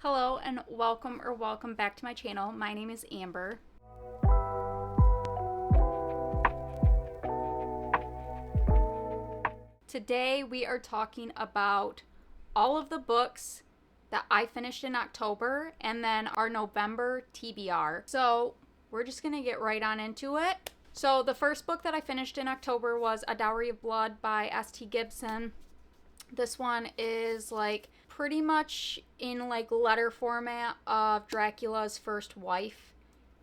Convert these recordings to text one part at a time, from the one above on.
Hello and welcome back to my channel. My name is Amber. Today we are talking about all of the books that I finished in October and then our November TBR. So we're just gonna get right on into it. So the first book that I finished in October was A Doy of Blood by S.T. Gibson. This one is like pretty much in like letter format of Dracula's first wife.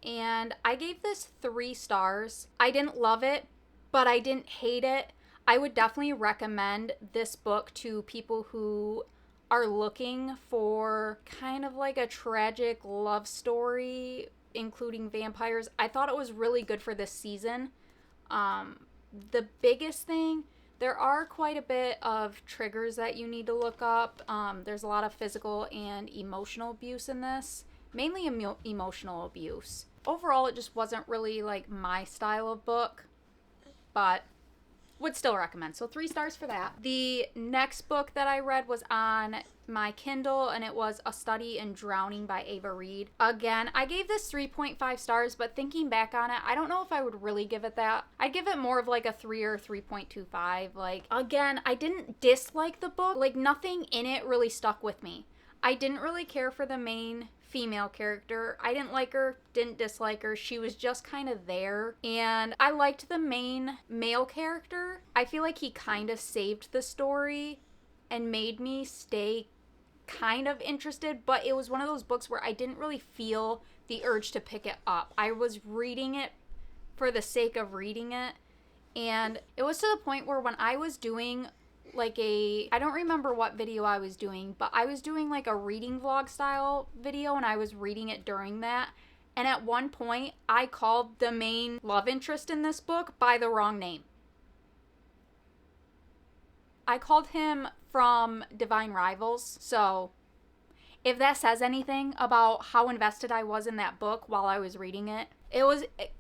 And I gave this 3 stars. I didn't love it, but I didn't hate it. I would definitely recommend this book to people who are looking for kind of like a tragic love story, including vampires. I thought it was really good for this season. The biggest thing, there are quite a bit of triggers that you need to look up. There's a lot of physical and emotional abuse in this, mainly emotional abuse. Overall, it just wasn't really like my style of book, but would still recommend. So 3 stars for that. The next book that I read was on my Kindle, and it was A Study in Drowning by Ava Reed. Again, I gave this 3.5 stars, but thinking back on it, I don't know if I would really give it that. I'd give it more of like a 3 or 3.25. Like, again, I didn't dislike the book. Like, nothing in it really stuck with me. I didn't really care for the main female character. I didn't like her, didn't dislike her. She was just kind of there. And I liked the main male character. I feel like he kind of saved the story and made me stay kind of interested, but it was one of those books where I didn't really feel the urge to pick it up. I was reading it for the sake of reading it, and it was to the point where when I was doing like I don't remember what video I was doing, but I was doing like a reading vlog style video, and I was reading it during that. And at one point, I called the main love interest in this book by the wrong name. I called him from Divine Rivals. So if that says anything about how invested I was in that book while I was reading it,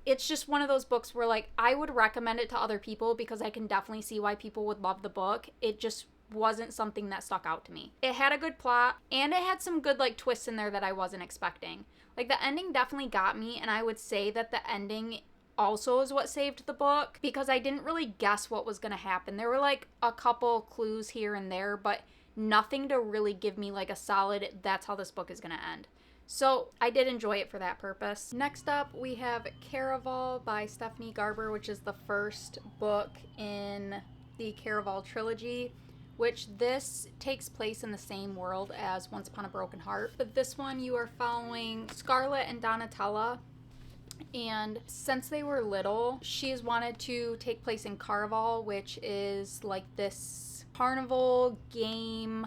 it's just one of those books where like I would recommend it to other people because I can definitely see why people would love the book. It just wasn't something that stuck out to me. It had a good plot, and it had some good like twists in there that I wasn't expecting. Like, the ending definitely got me, and I would say that the ending also is what saved the book because I didn't really guess what was going to happen. There were like a couple clues here and there, but nothing to really give me like a solid, that's how this book is going to end. So I did enjoy it for that purpose. Next up, we have Carval by Stephanie Garber, which is the first book in the Carval trilogy, which this takes place in the same world as Once Upon a Broken Heart. But this one, you are following Scarlett and Donatella. And since they were little, she has wanted to take place in Carval, which is like this carnival game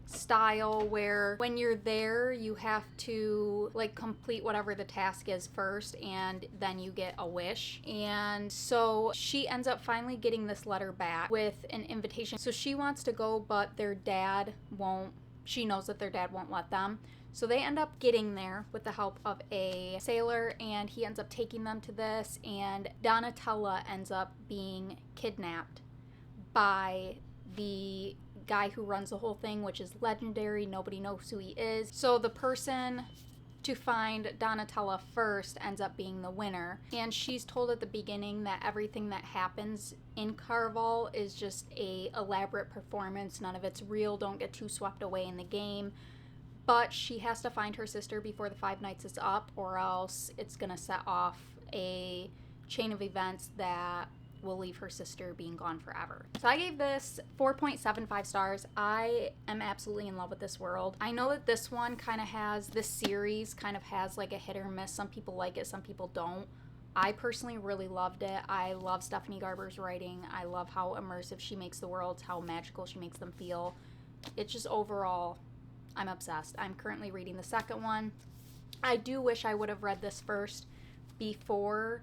style where when you're there, you have to like complete whatever the task is first, and then you get a wish. And so she ends up finally getting this letter back with an invitation. So she wants to go, but their dad won't. She knows that their dad won't let them. So they end up getting there with the help of a sailor, and he ends up taking them to this, and Donatella ends up being kidnapped by the guy who runs the whole thing, which is legendary. Nobody knows who he is. So the person to find Donatella first ends up being the winner, and she's told at the beginning that everything that happens in Carval is just a elaborate performance. None of it's real. Don't get too swept away in the game. But she has to find her sister before the 5 nights is up, or else it's going to set off a chain of events that will leave her sister being gone forever. So I gave this 4.75 stars. I am absolutely in love with this world. I know that this one this series kind of has like a hit or miss. Some people like it, some people don't. I personally really loved it. I love Stephanie Garber's writing. I love how immersive she makes the worlds, how magical she makes them feel. It's just overall, I'm obsessed. I'm currently reading the second one. I do wish I would have read this first before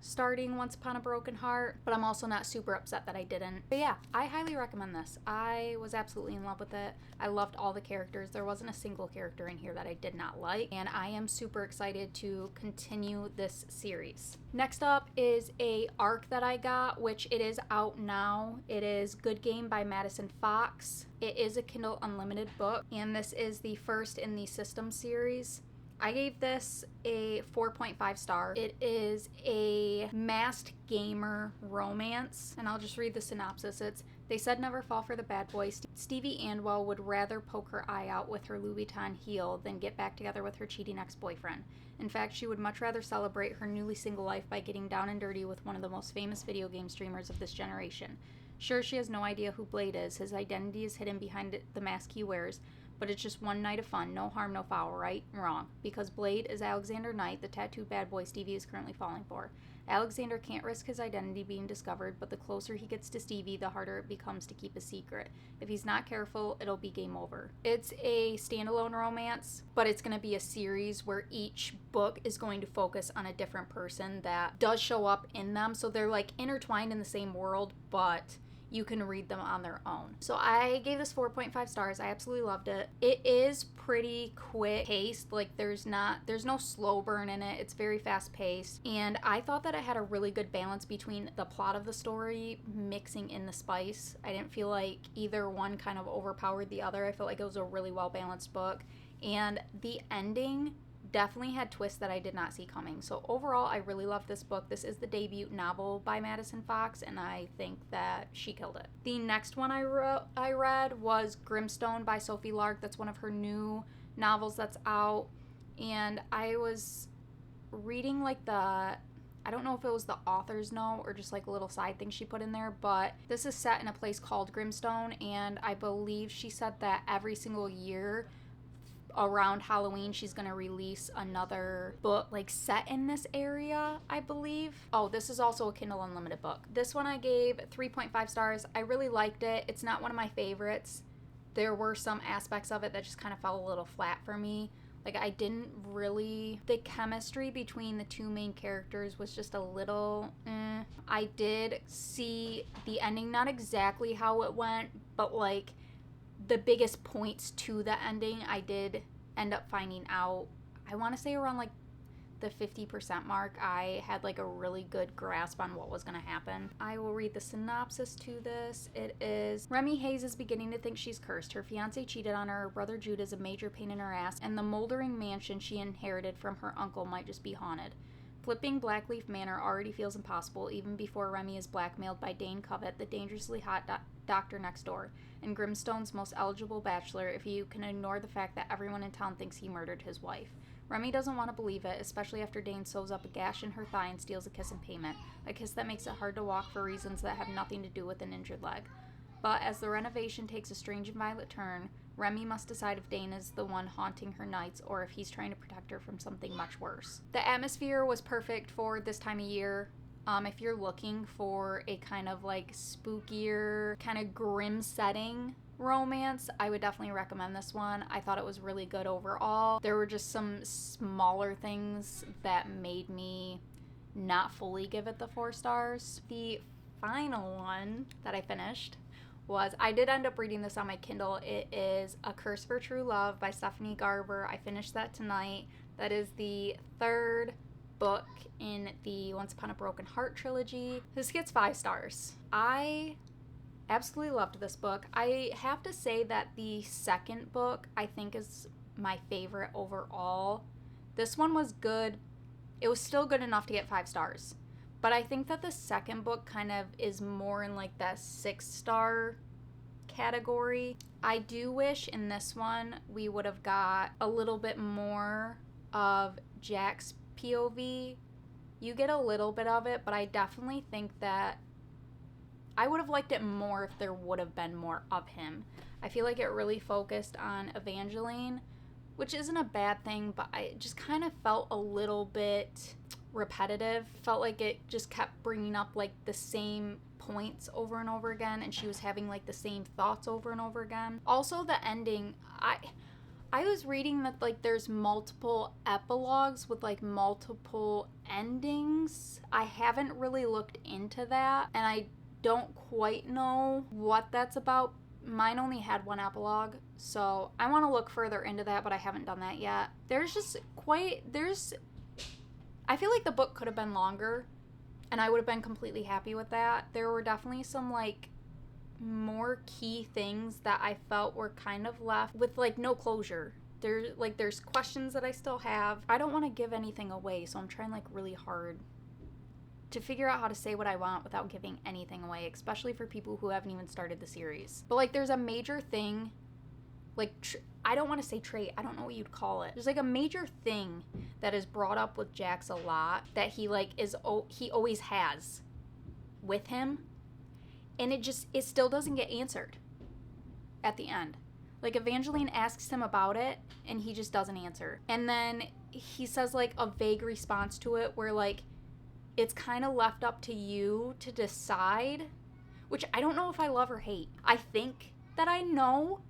starting Once Upon a Broken Heart, but I'm also not super upset that I didn't. But yeah, I highly recommend this. I was absolutely in love with it. I loved all the characters. There wasn't a single character in here that I did not like, and I am super excited to continue this series. Next up is a arc that I got, which it is out now. It is Good Game by Madison Fox. It is a Kindle Unlimited book, and this is the first in the System series. I gave this a 4.5 star. It is a masked gamer romance, and I'll just read the synopsis. It's, they said never fall for the bad boy. Stevie Andwell would rather poke her eye out with her Louboutin heel than get back together with her cheating ex-boyfriend. In fact, she would much rather celebrate her newly single life by getting down and dirty with one of the most famous video game streamers of this generation. Sure, she has no idea who Blade is. His identity is hidden behind the mask he wears, but it's just one night of fun. No harm, no foul, right? Wrong. Because Blade is Alexander Knight, the tattooed bad boy Stevie is currently falling for. Alexander can't risk his identity being discovered, but the closer he gets to Stevie, the harder it becomes to keep a secret. If he's not careful, it'll be game over. It's a standalone romance, but it's going to be a series where each book is going to focus on a different person that does show up in them. So they're like intertwined in the same world, but you can read them on their own. So I gave this 4.5 stars. I absolutely loved it. It is pretty quick paced. Like there's no slow burn in it. It's very fast paced. And I thought that it had a really good balance between the plot of the story mixing in the spice. I didn't feel like either one kind of overpowered the other. I felt like it was a really well balanced book. And the ending definitely had twists that I did not see coming. So overall, I really loved this book. This is the debut novel by Madison Fox, and I think that she killed it. The next one I read was Grimstone by Sophie Lark. That's one of her new novels that's out. And I was reading like I don't know if it was the author's note or just like a little side thing she put in there, but this is set in a place called Grimstone, and I believe she said that every single year around Halloween she's gonna release another book like set in this area, I believe. Oh, this is also a Kindle Unlimited book. This one I gave 3.5 stars. I really liked it. It's not one of my favorites. There were some aspects of it that just kind of fell a little flat for me. Like I didn't really, the chemistry between the two main characters was just a little I did see the ending, not exactly how it went, but like the biggest points to the ending I did end up finding out. I want to say around like the 50% mark, I had like a really good grasp on what was going to happen. I will read the synopsis to this. It is, Remy Hayes is beginning to think she's cursed. Her fiance cheated on her brother Jude is a major pain in her ass, and the moldering mansion she inherited from her uncle might just be haunted. Flipping Blackleaf Manor already feels impossible even before Remy is blackmailed by Dane Covett, the dangerously hot doctor next door, and Grimstone's most eligible bachelor, if you can ignore the fact that everyone in town thinks he murdered his wife. Remy doesn't want to believe it, especially after Dane sews up a gash in her thigh and steals a kiss in payment, a kiss that makes it hard to walk for reasons that have nothing to do with an injured leg. But as the renovation takes a strange and violent turn, Remy must decide if Dane is the one haunting her nights or if he's trying to protect her from something much worse. The atmosphere was perfect for this time of year. If you're looking for a kind of like spookier, kind of grim setting romance, I would definitely recommend this one. I thought it was really good overall. There were just some smaller things that made me not fully give it the 4 stars. The final one that I finished was, I did end up reading this on my Kindle. It is A Curse for True Love by Stephanie Garber. I finished that tonight. That is the 3rd book in the Once Upon a Broken Heart trilogy. This gets 5 stars. I absolutely loved this book. I have to say that the 2nd book I think is my favorite overall. This one was good. It was still good enough to get 5 stars. But I think that the 2nd book kind of is more in like that 6-star category. I do wish in this one we would have got a little bit more of Jack's POV. You get a little bit of it, but I definitely think that I would have liked it more if there would have been more of him. I feel like it really focused on Evangeline, which isn't a bad thing, but I just kind of felt a little bit repetitive. Felt like it just kept bringing up like the same points over and over again, and she was having like the same thoughts over and over again. Also, the ending, I was reading that like there's multiple epilogues with like multiple endings, I haven't really looked into that, and I don't quite know what that's about. Mine only had one epilogue, so I want to look further into that, but I haven't done that yet. I feel like the book could have been longer, and I would have been completely happy with that. There were definitely some, like, more key things that I felt were kind of left with, like, no closure. There's questions that I still have. I don't want to give anything away, so I'm trying, like, really hard to figure out how to say what I want without giving anything away, especially for people who haven't even started the series. But, like, there's a major thing, like, I don't want to say trait, I don't know what you'd call it. There's, like, a major thing that is brought up with Jax a lot that he, like, he always has with him, and it still doesn't get answered at the end. Like, Evangeline asks him about it, and he just doesn't answer. And then he says, like, a vague response to it where, like, it's kind of left up to you to decide, which I don't know if I love or hate. I think that I know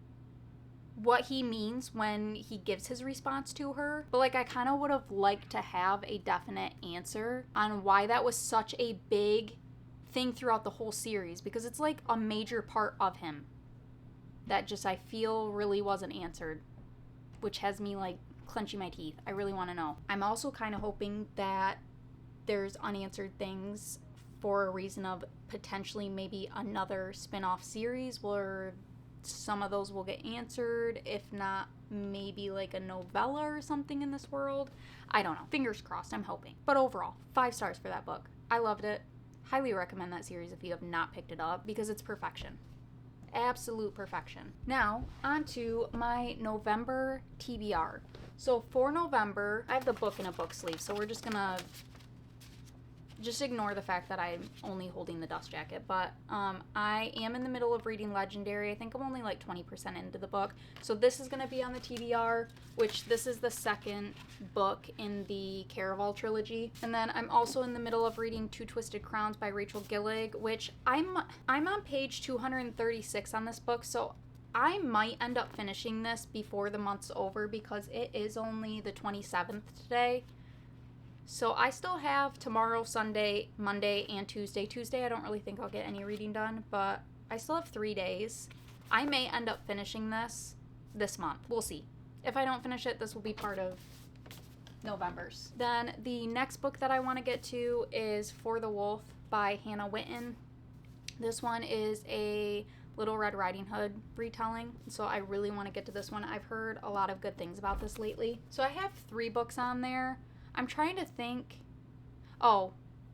what he means when he gives his response to her, but, like, I kind of would have liked to have a definite answer on why that was such a big thing throughout the whole series, because it's, like, a major part of him that just I feel really wasn't answered, which has me, like, clenching my teeth. I really want to know. I'm also kind of hoping that there's unanswered things for a reason of potentially maybe another spin-off series where some of those will get answered, if not maybe like a novella or something in this world. I don't know. Fingers crossed, I'm hoping. But overall, 5 stars for that book. I loved it. Highly recommend that series if you have not picked it up, because it's perfection. Absolute perfection. Now, on to my November TBR. So for November, I have the book in a book sleeve, so we're just gonna ignore the fact that I'm only holding the dust jacket, but I am in the middle of reading Legendary. I think I'm only like 20% into the book, so this is going to be on the TBR, which this is the second book in the Carval trilogy. And then I'm also in the middle of reading Two Twisted Crowns by Rachel Gillig, which I'm on page 236 on this book, so I might end up finishing this before the month's over, because it is only the 27th today. So I still have tomorrow, Sunday, Monday, and Tuesday. Tuesday, I don't really think I'll get any reading done, but I still have 3 days. I may end up finishing this month. We'll see. If I don't finish it, this will be part of November's. Then the next book that I want to get to is For the Wolf by Hannah Witten. This one is a Little Red Riding Hood retelling, so I really want to get to this one. I've heard a lot of good things about this lately. So I have 3 books on there. I'm trying to think. Oh,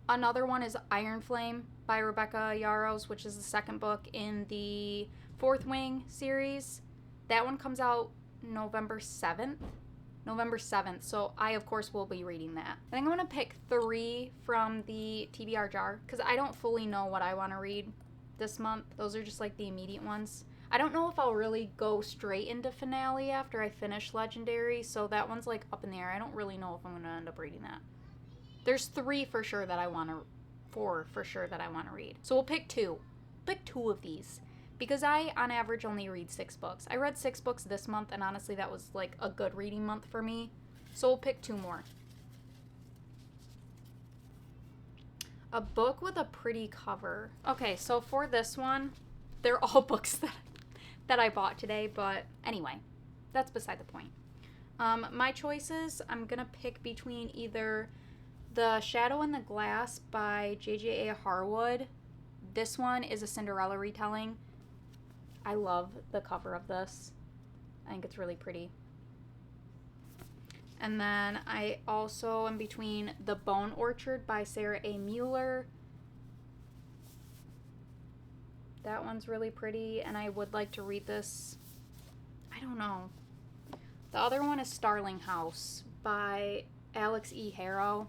another one is Iron Flame by Rebecca Yarros, which is the second book in the Fourth Wing series. That one comes out November 7th. So I, of course, will be reading that. I think I'm going to pick 3 from the TBR jar, because I don't fully know what I want to read this month. Those are just like the immediate ones. I don't know if I'll really go straight into finale after I finish Legendary, so that one's like up in the air. I don't really know if I'm going to end up reading that. There's 4 for sure that I want to read. So we'll pick 2. Pick 2 of these, because I, on average, only read 6 books. I read 6 books this month, and honestly, that was like a good reading month for me. So we'll pick 2 more. A book with a pretty cover. Okay, so for this one, they're all books that I bought today, but anyway, that's beside the point. My choices, I'm gonna pick between either The Shadow in the Glass by J.J.A. Harwood. This one is a Cinderella retelling. I love the cover of this. I think it's really pretty. And then I also am between The Bone Orchard by Sarah A. Mueller. That one's really pretty, and I would like to read this. I don't know. The other one is Starling House by Alex E. Harrow.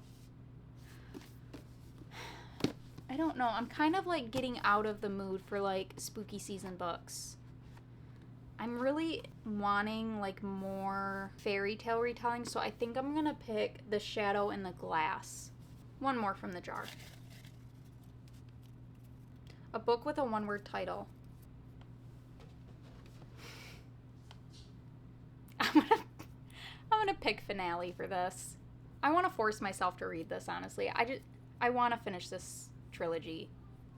I don't know. I'm kind of like getting out of the mood for like spooky season books. I'm really wanting like more fairy tale retelling, so I think I'm gonna pick The Shadow in the Glass. One more from the jar. A book with a one-word title. I'm gonna pick Finale for this. I want to force myself to read this, honestly. I want to finish this trilogy.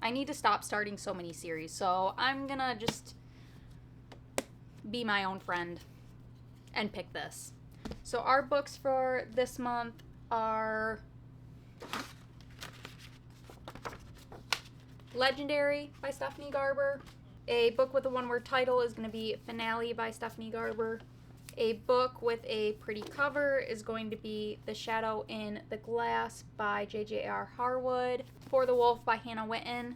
I need to stop starting so many series, so I'm gonna just be my own friend and pick this. So our books for this month are Legendary by Stephanie Garber. A book with a one-word title is going to be Finale by Stephanie Garber. A book with a pretty cover is going to be The Shadow in the Glass by J.J.R. Harwood. For the Wolf by Hannah Witten.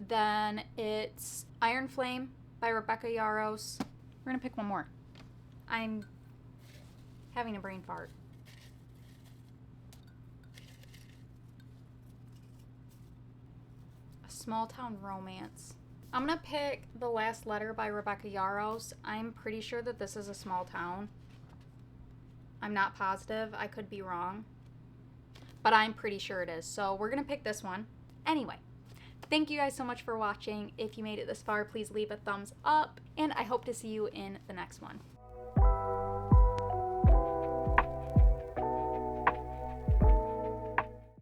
Then it's Iron Flame by Rebecca Yarros. We're going to pick one more. I'm having a brain fart. A Small Town Romance. I'm going to pick The Last Letter by Rebecca Yarros. I'm pretty sure that this is a small town. I'm not positive. I could be wrong. But I'm pretty sure it is. So we're going to pick this one. Anyway, thank you guys so much for watching. If you made it this far, please leave a thumbs up. And I hope to see you in the next one.